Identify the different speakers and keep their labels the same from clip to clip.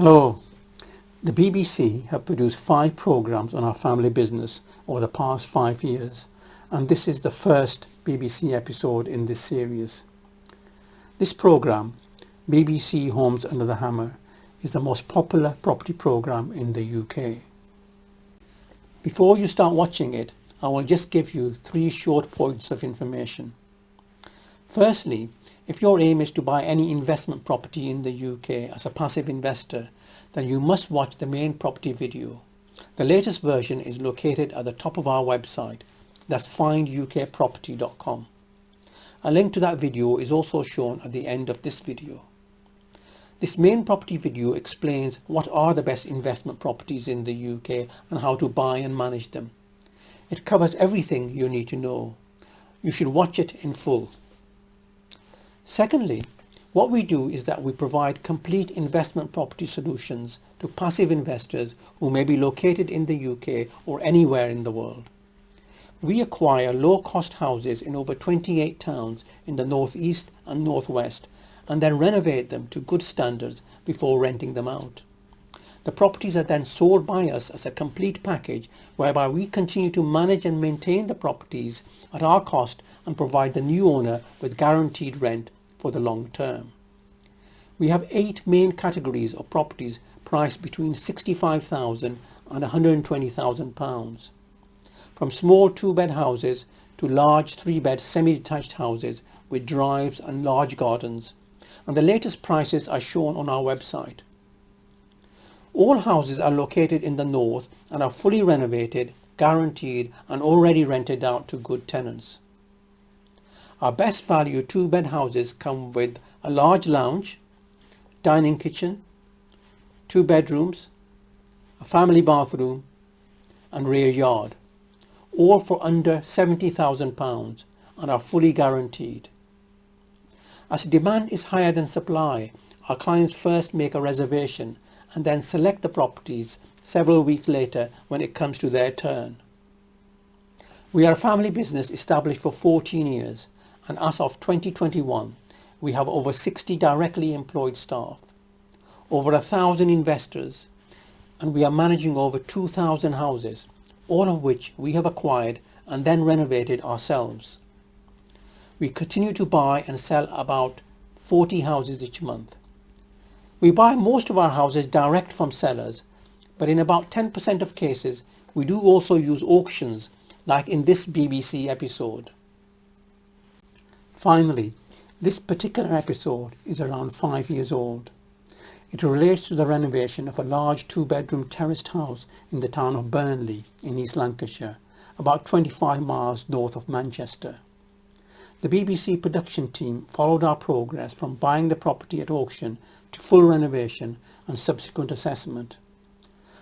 Speaker 1: Hello. The BBC have produced 5 programmes on our family business over the past 5 years, and this is the first BBC episode in this series. This programme, BBC Homes Under the Hammer, is the most popular property programme in the UK. Before you start watching it, I will just give you 3 short points of information. Firstly, if your aim is to buy any investment property in the UK as a passive investor, then you must watch the main property video. The latest version is located at the top of our website, that's findukproperty.com. A link to that video is also shown at the end of this video. This main property video explains what are the best investment properties in the UK and how to buy and manage them. It covers everything you need to know. You should watch it in full. Secondly, what we do is that we provide complete investment property solutions to passive investors who may be located in the UK or anywhere in the world. We acquire low-cost houses in over 28 towns in the northeast and northwest and then renovate them to good standards before renting them out. The properties are then sold by us as a complete package whereby we continue to manage and maintain the properties at our cost and provide the new owner with guaranteed rent for the long term. We have 8 main categories of properties priced between £65,000 and £120,000. From small 2-bed houses to large 3-bed semi-detached houses with drives and large gardens, and the latest prices are shown on our website. All houses are located in the north and are fully renovated, guaranteed and already rented out to good tenants. Our best value 2-bed houses come with a large lounge, dining kitchen, 2 bedrooms, a family bathroom and rear yard, all for under £70,000 and are fully guaranteed. As demand is higher than supply, our clients first make a reservation and then select the properties several weeks later when it comes to their turn. We are a family business established for 14 years, and as of 2021, we have over 60 directly employed staff, over 1,000 investors, and we are managing over 2,000 houses, all of which we have acquired and then renovated ourselves. We continue to buy and sell about 40 houses each month. We buy most of our houses direct from sellers, but in about 10% of cases, we do also use auctions, like in this BBC episode. Finally, this particular episode is around 5 years old. It relates to the renovation of a large 2-bedroom terraced house in the town of Burnley in East Lancashire, about 25 miles north of Manchester. The BBC production team followed our progress from buying the property at auction to full renovation and subsequent assessment.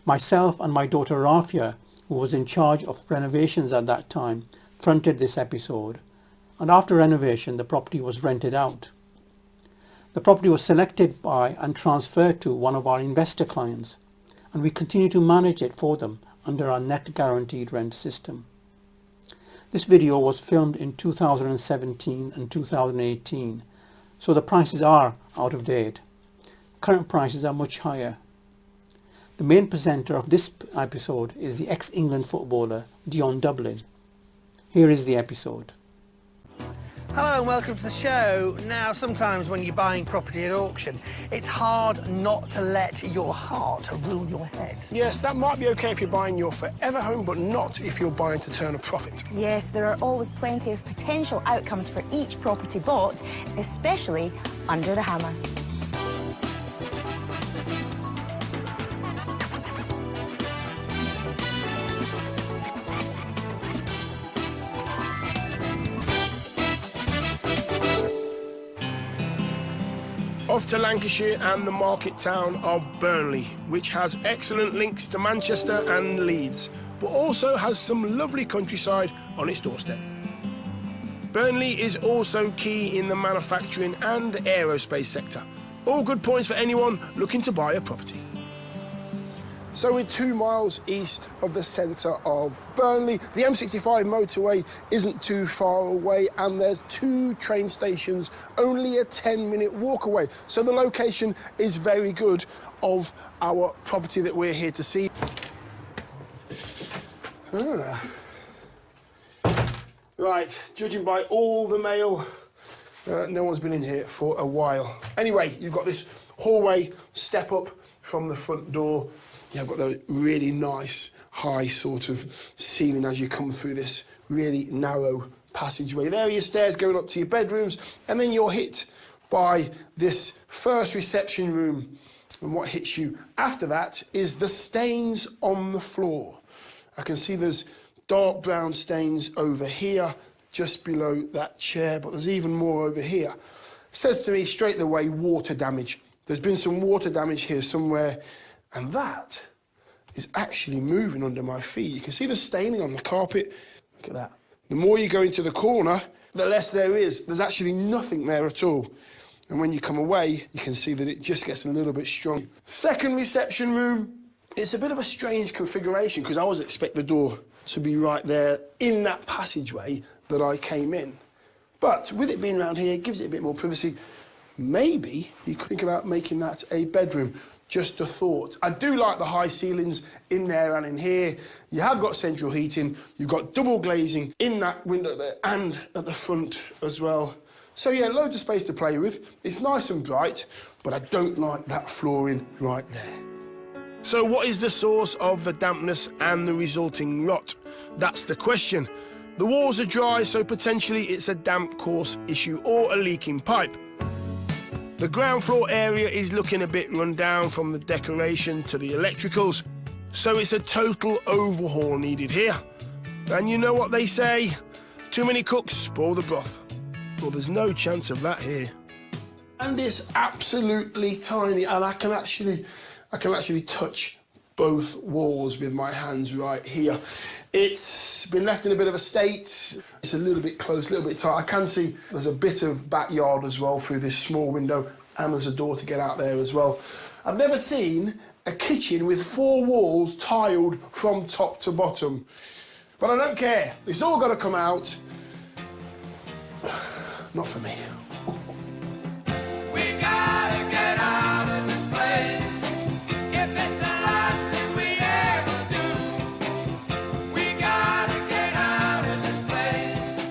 Speaker 1: Myself and my daughter Rafia, who was in charge of renovations at that time, fronted this episode, and after renovation the property was rented out. The property was selected by and transferred to one of our investor clients, and we continue to manage it for them under our net guaranteed rent system. This video was filmed in 2017 and 2018, so the prices are out of date. Current prices are much higher. The main presenter of this episode is the ex-England footballer Dion Dublin. Here is the episode.
Speaker 2: Hello and welcome to the show. Now, sometimes when you're buying property at auction, it's hard not to let your heart rule your head.
Speaker 3: Yes, that might be okay if you're buying your forever home, but not if you're buying to turn a profit.
Speaker 4: Yes, there are always plenty of potential outcomes for each property bought, especially under the hammer.
Speaker 3: Off to Lancashire and the market town of Burnley, which has excellent links to Manchester and Leeds, but also has some lovely countryside on its doorstep. Burnley is also key in the manufacturing and aerospace sector. All good points for anyone looking to buy a property. So we're 2 miles east of the centre of Burnley. The M65 motorway isn't too far away, and there's 2 train stations only a 10-minute walk away. So the location is very good of our property that we're here to see. Right, judging by all the mail, no one's been in here for a while. Anyway, you've got this hallway step up from the front door. You've got those really nice, high sort of ceiling as you come through this really narrow passageway. There are your stairs going up to your bedrooms, and then you're hit by this first reception room. And what hits you after that is the stains on the floor. I can see there's dark brown stains over here, just below that chair, but there's even more over here. It says to me straight away, water damage. There's been some water damage here somewhere, and that is actually moving under my feet. You can see the staining on the carpet. Look at that. The more you go into the corner, the less there is. There's actually nothing there at all. And when you come away, you can see that it just gets a little bit strong. Second reception room. It's a bit of a strange configuration because I always expect the door to be right there in that passageway that I came in. But with it being around here, it gives it a bit more privacy. Maybe you could think about making that a bedroom. Just a thought. I do like the high ceilings in there and in here. You have got central heating. You've got double glazing in that window there and at the front as well. So yeah, loads of space to play with. It's nice and bright, but I don't like that flooring right there. So what is the source of the dampness and the resulting rot? That's the question. The walls are dry, so potentially it's a damp course issue or a leaking pipe. The ground floor area is looking a bit run down from the decoration to the electricals, so it's a total overhaul needed here. And you know what they say, too many cooks spoil the broth. Well, there's no chance of that here.
Speaker 2: And it's absolutely tiny, and I can actually touch both walls with my hands right here. It's been left in a bit of a state. It's a little bit close, a little bit tight. I can see there's a bit of backyard as well through this small window, and there's a door to get out there as well. I've never seen a kitchen with 4 walls tiled from top to bottom. But I don't care. It's all got to come out. Not for me.
Speaker 5: We gotta get out of this place. If it's the last thing we ever do, we gotta get out of this place.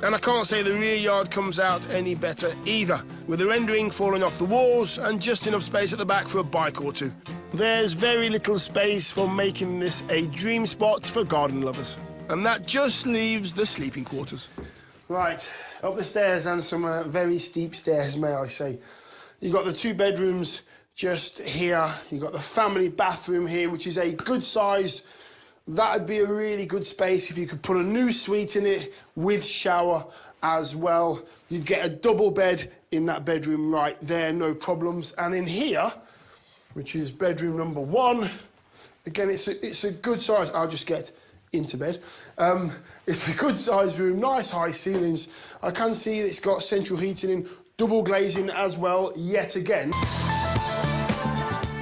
Speaker 3: And I can't say the rear yard comes out any better either, with the rendering falling off the walls and just enough space at the back for a bike or 2. There's very little space for making this a dream spot for garden lovers. And that just leaves the sleeping quarters.
Speaker 2: Right, up the stairs, and some very steep stairs, may I say. You've got the 2 bedrooms just here. You've got the family bathroom here, which is a good size. That'd be a really good space if you could put a new suite in it with shower as well. You'd get a double bed in that bedroom right there, no problems. And in here, which is bedroom number 1, again, it's a good size. I'll just get into bed. It's a good size room, nice high ceilings. I can see it's got central heating in, double glazing as well, yet again.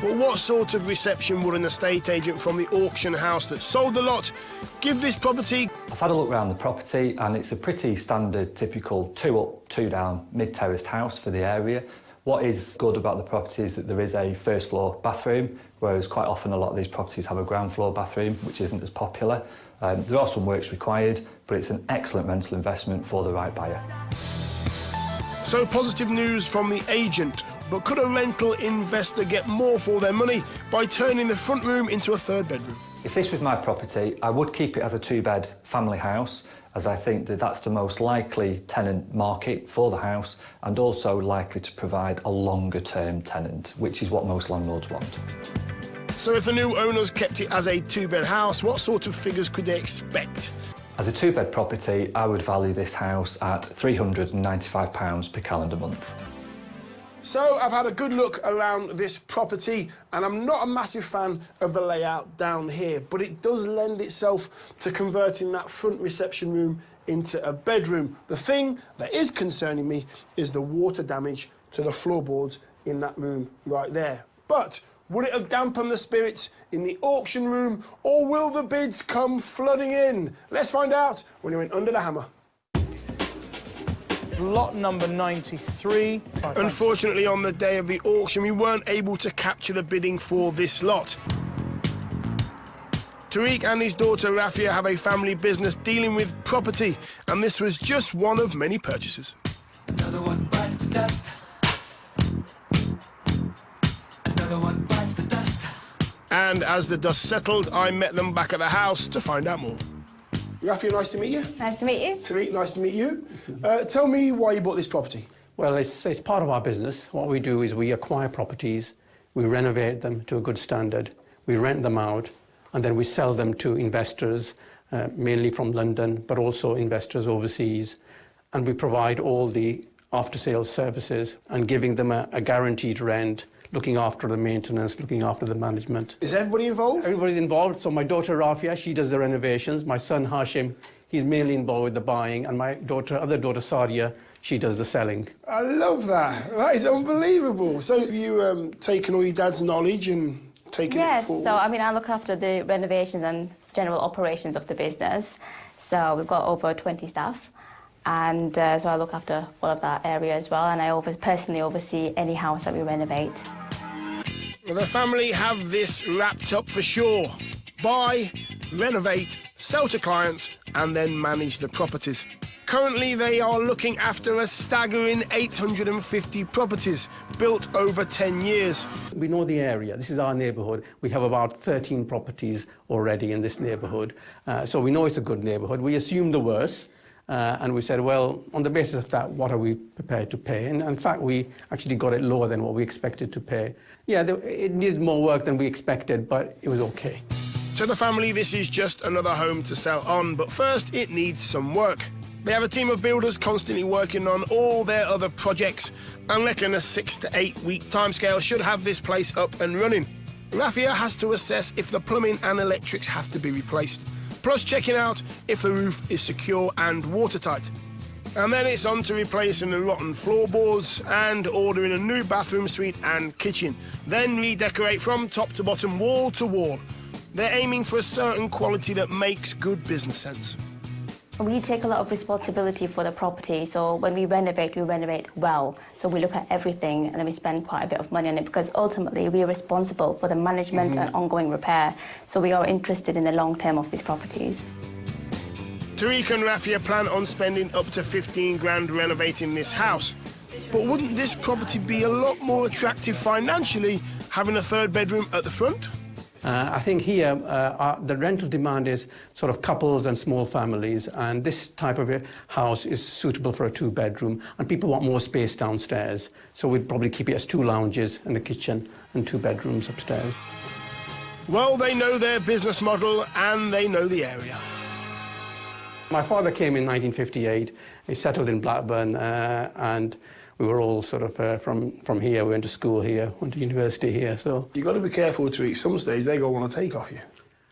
Speaker 3: Well, what sort of reception would an estate agent from the auction house that sold the lot give this property?
Speaker 6: I've had a look around the property, and it's a pretty standard, typical 2 up, 2 down, mid-terraced house for the area. What is good about the property is that there is a first floor bathroom, whereas quite often a lot of these properties have a ground floor bathroom, which isn't as popular. There are some works required, but it's an excellent rental investment for the right buyer.
Speaker 3: So positive news from the agent, but could a rental investor get more for their money by turning the front room into a 3rd bedroom?
Speaker 6: If this was my property, I would keep it as a 2-bed family house, as I think that that's the most likely tenant market for the house, and also likely to provide a longer-term tenant, which is what most landlords want.
Speaker 3: So if the new owners kept it as a 2-bed house, what sort of figures could they expect?
Speaker 6: As a 2-bed property, I would value this house at £395 per calendar month.
Speaker 2: So I've had a good look around this property, and I'm not a massive fan of the layout down here, but it does lend itself to converting that front reception room into a bedroom. The thing that is concerning me is the water damage to the floorboards in that room right there. But Would it have dampened the spirits in the auction room, or will the bids come flooding in? Let's find out when you're in Under the Hammer.
Speaker 7: Lot number 93.
Speaker 3: Unfortunately, on the day of the auction, we weren't able to capture the bidding for this lot. Tariq and his daughter Rafia have a family business dealing with property, and this was just one of many purchases.
Speaker 5: Another one bites the dust. Another one bites the dust.
Speaker 3: And as the dust settled, I met them back at the house to find out more.
Speaker 2: Rafia, nice to meet you.
Speaker 8: Nice to meet you.
Speaker 2: Tariq, nice to meet you. Tell me why you bought this property.
Speaker 1: Well, it's part of our business. What we do is we acquire properties, we renovate them to a good standard, we rent them out, and then we sell them to investors, mainly from London, but also investors overseas. And we provide all the after-sales services and giving them a guaranteed rent, looking after the maintenance, looking after the management.
Speaker 2: Is everybody involved?
Speaker 1: Everybody's involved. So my daughter Rafia, she does the renovations. My son Hashim, he's mainly involved with the buying. And my other daughter Sadia, she does the selling.
Speaker 2: I love that. That is unbelievable. So you taken all your dad's knowledge and taken it forward?
Speaker 8: Yes, so I mean, I look after the renovations and general operations of the business. So we've got over 20 staff. And so I look after all of that area as well. And I personally oversee any house that we renovate.
Speaker 3: Well, the family have this wrapped up for sure. Buy, renovate, sell to clients, and then manage the properties. Currently, they are looking after a staggering 850 properties built over 10 years.
Speaker 1: We know the area. This is our neighbourhood. We have about 13 properties already in this neighbourhood. So we know it's a good neighbourhood. We assume the worst. And we said, well, on the basis of that, what are we prepared to pay? And in fact, we actually got it lower than what we expected to pay. Yeah, it needed more work than we expected, but it was okay.
Speaker 3: To the family, this is just another home to sell on, but first it needs some work. They have a team of builders constantly working on all their other projects and reckon a 6 to 8 week timescale should have this place up and running. Rafia has to assess if the plumbing and electrics have to be replaced, plus checking out if the roof is secure and watertight. And then it's on to replacing the rotten floorboards and ordering a new bathroom suite and kitchen, then redecorate from top to bottom, wall to wall. They're aiming for a certain quality that makes good business sense.
Speaker 8: We take a lot of responsibility for the property, so when we renovate well. So we look at everything and then we spend quite a bit of money on it because ultimately we are responsible for the management and ongoing repair. So we are interested in the long term of these properties.
Speaker 3: Tariq and Rafia plan on spending up to 15 grand renovating this house. But wouldn't this property be a lot more attractive financially having a third bedroom at the front?
Speaker 1: I think here the rental demand is sort of couples and small families, and this type of a house is suitable for a 2-bedroom, and people want more space downstairs. So we'd probably keep it as 2 lounges and a kitchen and 2 bedrooms upstairs.
Speaker 3: Well, they know their business model and they know the area.
Speaker 1: My father came in 1958. He settled in Blackburn, and we were all sort of from here. We went to school here, went to university here. So
Speaker 2: You've got to be careful, Tariq. Some stage they're going to want to take off you.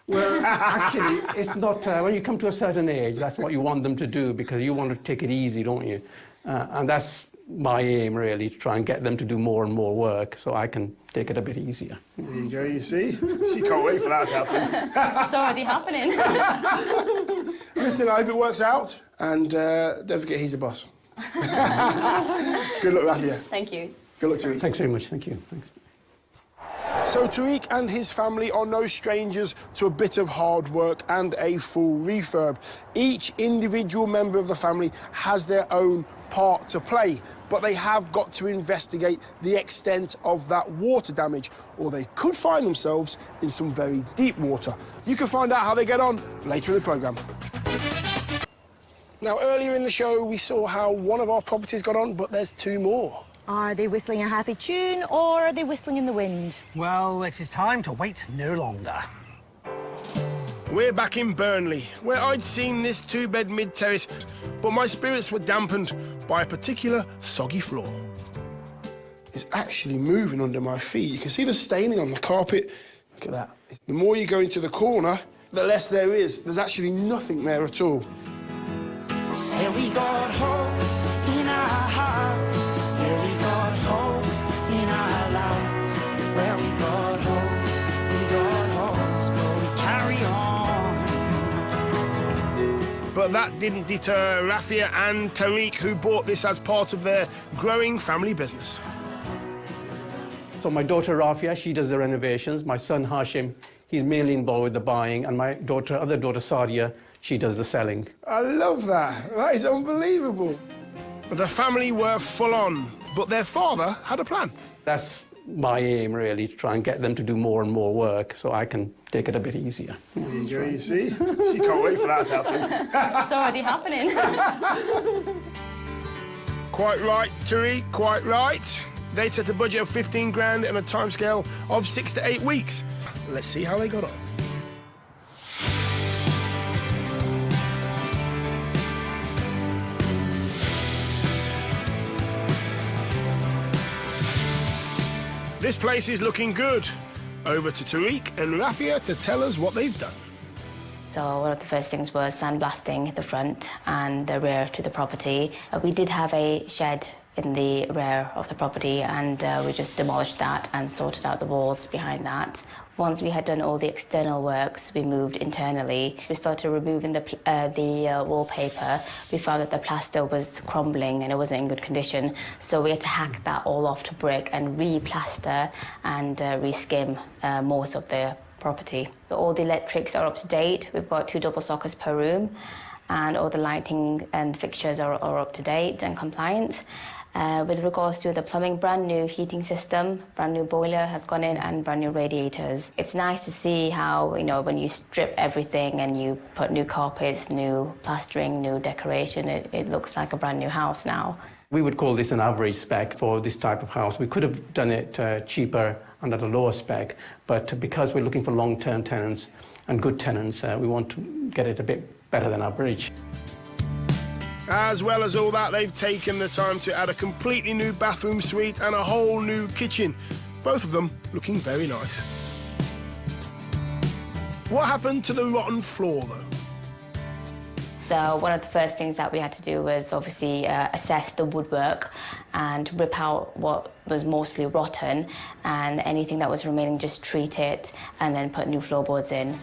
Speaker 1: well, actually, it's not. When you come to a certain age, that's what you want them to do because you want to take it easy, don't you? And that's my aim, really, to try and get them to do more and more work so I can take it a bit easier.
Speaker 2: There you go. You see, she can't wait for that to happen.
Speaker 8: It's already happening.
Speaker 2: Listen, I hope it works out, and don't forget he's the boss. Good luck, Rafia.
Speaker 8: Thank you.
Speaker 2: Good luck to you.
Speaker 1: Thanks very much. Thank you. Thanks.
Speaker 3: So Tariq and his family are no strangers to a bit of hard work and a full refurb. Each individual member of the family has their own part to play, but they have got to investigate the extent of that water damage, or they could find themselves in some very deep water. You can find out how they get on later in the programme. Now, earlier in the show, we saw how one of our properties got on, but there's 2 more.
Speaker 4: Are they whistling a happy tune or are they whistling in the wind?
Speaker 9: Well, it is time to wait no longer.
Speaker 3: We're back in Burnley, where I'd seen this 2-bed mid-terrace, but my spirits were dampened by a particular soggy floor.
Speaker 2: It's actually moving under my feet. You can see the staining on the carpet. Look at that. The more you go into the corner, the less there is. There's actually nothing there at all.
Speaker 5: Say we got hope in our hearts. Yeah, we got hope in our lives. Where we got hope.
Speaker 3: But that didn't deter Rafia and Tariq, who bought this as part of their growing family business.
Speaker 10: So my daughter Rafia, she does the renovations. My son Hashim, he's mainly involved with the buying, and my other daughter Sadia, she does the selling.
Speaker 2: I love that. That is unbelievable.
Speaker 3: The family were full on, but their father had a plan.
Speaker 10: That's my aim, really, to try and get them to do more and more work so I can take it a bit easier.
Speaker 2: There you go, you see? She can't wait for that to happen.
Speaker 8: It's already happening.
Speaker 3: Quite right, Tariq, quite right. They set a budget of 15 grand and a timescale of 6 to 8 weeks. Let's see how they got on. This place is looking good. Over to Tariq and Rafia to tell us what they've done.
Speaker 8: So one of the first things was sandblasting the front and the rear to the property. We did have a shed in the rear of the property, and we just demolished that and sorted out the walls behind that. Once we had done all the external works, we moved internally. We started removing the wallpaper. We found that the plaster was crumbling and it wasn't in good condition, so we had to hack that all off to brick and re-plaster and re-skim most of the property. So all the electrics are up to date. We've got 2 double sockets per room, and all the lighting and fixtures are up to date and compliant. With regards to the plumbing, brand new heating system, brand new boiler has gone in, and brand new radiators. It's nice to see how, you know, when you strip everything and you put new carpets, new plastering, new decoration, it looks like a brand new house now.
Speaker 10: We would call this an average spec for this type of house. We could have done it cheaper and at a lower spec, but because we're looking for long-term tenants and good tenants, we want to get it a bit better than average.
Speaker 3: As well as all that, they've taken the time to add a completely new bathroom suite and a whole new kitchen. Both of them looking very nice. What happened to the rotten floor, though?
Speaker 8: So one of the first things that we had to do was obviously assess the woodwork and rip out what was mostly rotten, and anything that was remaining just treat it and then put new floorboards in.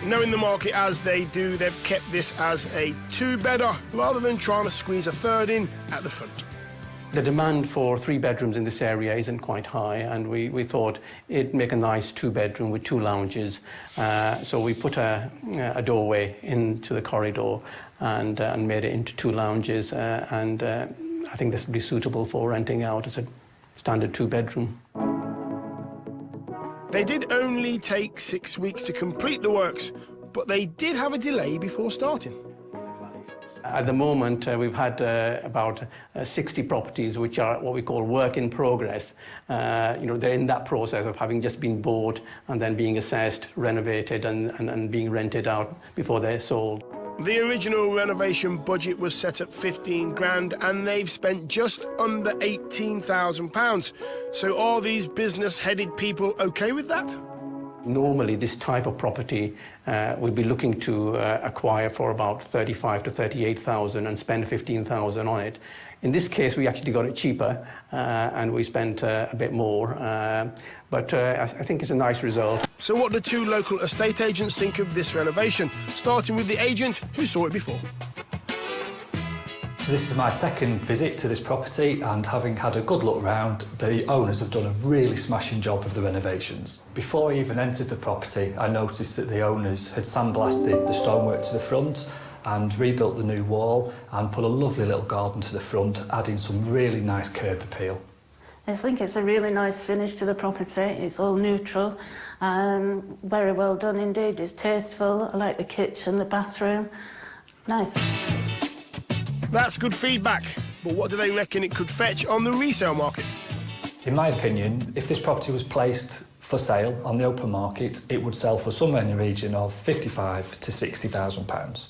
Speaker 3: Knowing the market as they do, they've kept this as a 2-bedder rather than trying to squeeze a third in at the front.
Speaker 10: The demand for 3 bedrooms in this area isn't quite high, and we thought it'd make a nice 2-bedroom with 2 lounges. So we put a doorway into the corridor and made it into 2 lounges, and I think this would be suitable for renting out as a standard 2-bedroom.
Speaker 3: They did only take 6 weeks to complete the works, but they did have a delay before starting.
Speaker 10: At the moment, we've had about 60 properties which are what we call work in progress. You know, they're in that process of having just been bought and then being assessed, renovated and being rented out before they're sold.
Speaker 3: The original renovation budget was set at 15 grand and they've spent just under £18,000. So are these business-headed people okay with that?
Speaker 10: Normally, this type of property we'd be looking to acquire for about 35 to 38,000 and spend 15,000 on it. In this case, we actually got it cheaper and we spent a bit more, but I think it's a nice result.
Speaker 3: So what do 2 local estate agents think of this renovation? Starting with the agent who saw it before.
Speaker 6: So this is my second visit to this property, and having had a good look round, the owners have done a really smashing job of the renovations. Before I even entered the property, I noticed that the owners had sandblasted the stonework to the front and rebuilt the new wall and put a lovely little garden to the front, adding some really nice curb appeal.
Speaker 11: I think it's a really nice finish to the property. It's all neutral, very well done indeed. It's tasteful. I like the kitchen, the bathroom. Nice.
Speaker 3: That's good feedback, but what do they reckon it could fetch on the resale market?
Speaker 6: In my opinion, if this property was placed for sale on the open market, it would sell for somewhere in the region of £55,000 to £60,000.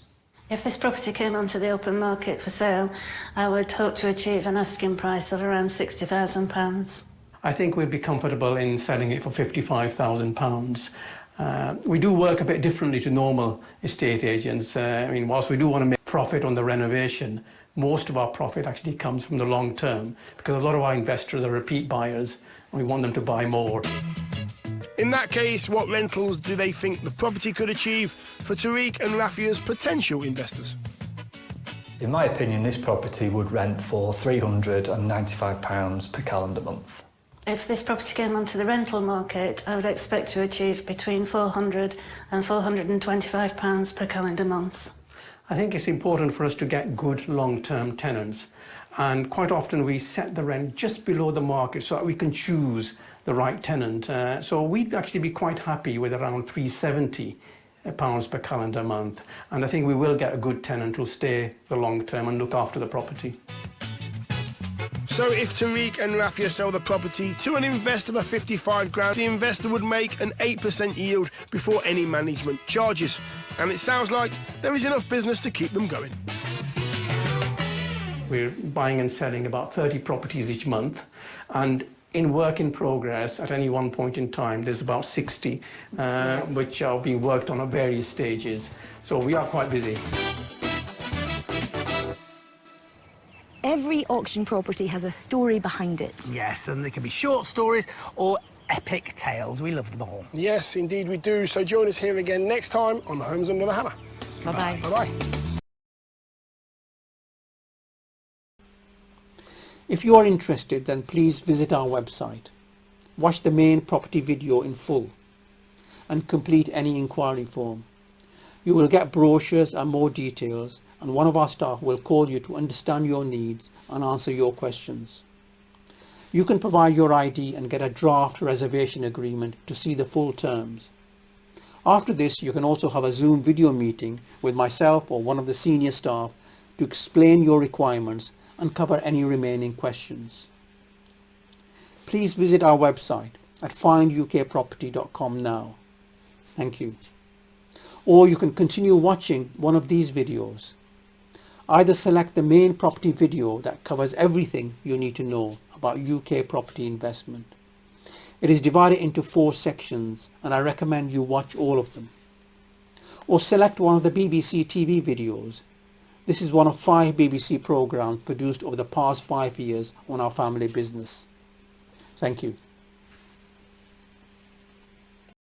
Speaker 11: If this property came onto the open market for sale, I would hope to achieve an asking price of around £60,000.
Speaker 10: I think we'd be comfortable in selling it for £55,000. We do work a bit differently to normal estate agents. I mean, whilst we do want to make profit on the renovation, most of our profit actually comes from the long term, because a lot of our investors are repeat buyers and we want them to buy more.
Speaker 3: In that case, what rentals do they think the property could achieve for Tariq and Rafia's potential investors?
Speaker 6: In my opinion, this property would rent for £395 per calendar month.
Speaker 11: If this property came onto the rental market, I would expect to achieve between £400 and £425 per calendar month.
Speaker 10: I think it's important for us to get good long-term tenants, and quite often we set the rent just below the market so that we can choose the right tenant. So we'd actually be quite happy with around £370 per calendar month, and I think we will get a good tenant who'll stay the long term and look after the property.
Speaker 3: So if Tariq and Rafia sell the property to an investor for 55 grand, the investor would make an 8% yield before any management charges. And it sounds like there is enough business to keep them going.
Speaker 10: We're buying and selling about 30 properties each month, and in work in progress at any one point in time there's about 60 which are being worked on at various stages. So we are quite busy.
Speaker 4: Every auction property has a story behind it.
Speaker 9: Yes, and they can be short stories or epic tales. We love them all.
Speaker 3: Yes, indeed we do. So join us here again next time on Homes Under the Hammer.
Speaker 4: Bye-bye.
Speaker 3: Bye-bye.
Speaker 1: If you are interested, then please visit our website, watch the main property video in full, and complete any inquiry form. You will get brochures and more details, and one of our staff will call you to understand your needs and answer your questions. You can provide your ID and get a draft reservation agreement to see the full terms. After this, you can also have a Zoom video meeting with myself or one of the senior staff to explain your requirements and cover any remaining questions. Please visit our website at findukproperty.com now. Thank you. Or you can continue watching one of these videos. Either select the main property video that covers everything you need to know about UK property investment. It is divided into 4 sections, and I recommend you watch all of them. Or select one of the BBC TV videos. This is one of 5 BBC programmes produced over the past 5 years on our family business. Thank you.